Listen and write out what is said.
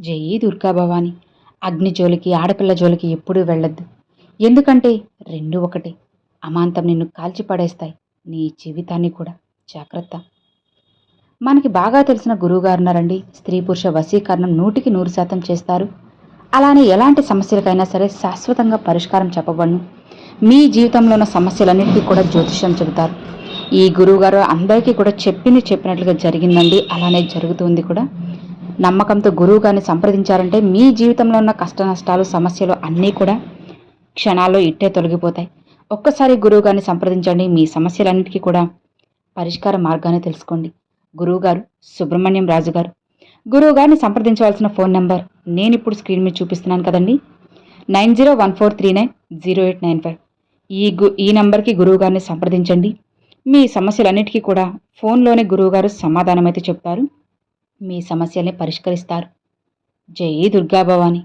జై దుర్గా భవాని. అగ్ని జోలికి, ఆడపిల్ల జోలికి ఎప్పుడూ వెళ్ళొద్దు. ఎందుకంటే రెండూ ఒకటే. అమాంతం నిన్ను కాల్చి పడేస్తాయి. నీ జీవితాన్ని కూడా. జాగ్రత్త. మనకి బాగా తెలిసిన గురువుగారున్నారండి. స్త్రీ పురుష వశీకరణం 100% చేస్తారు. అలానే ఎలాంటి సమస్యలకైనా సరే శాశ్వతంగా పరిష్కారం చెప్పబడును. మీ జీవితంలో ఉన్న సమస్యలన్నిటికీ కూడా జ్యోతిష్యం చెబుతారు. ఈ గురువుగారు అందరికీ కూడా చెప్పినట్లుగా జరిగిందండి. అలానే జరుగుతుంది కూడా. నమ్మకంతో గురువుగారిని సంప్రదించారంటే మీ జీవితంలో ఉన్న కష్ట నష్టాలు, సమస్యలు అన్నీ కూడా క్షణాల్లో ఇట్టే తొలగిపోతాయి. ఒక్కసారి గురువుగారిని సంప్రదించండి. మీ సమస్యలన్నిటికీ కూడా పరిష్కార మార్గాన్ని తెలుసుకోండి. గురువుగారు సుబ్రహ్మణ్యం రాజు గారు. గురువుగారిని సంప్రదించవలసిన ఫోన్ నంబర్ నేను ఇప్పుడు స్క్రీన్ మీద చూపిస్తున్నాను కదండి, 9014390895. ఈ నంబర్కి గురువుగారిని సంప్రదించండి. మీ సమస్యలన్నిటికీ కూడా ఫోన్లోనే గురువుగారు సమాధానం అయితే చెప్తారు. మీ సమస్యల్ని పరిష్కరిస్తారు. జై దుర్గా భవాని.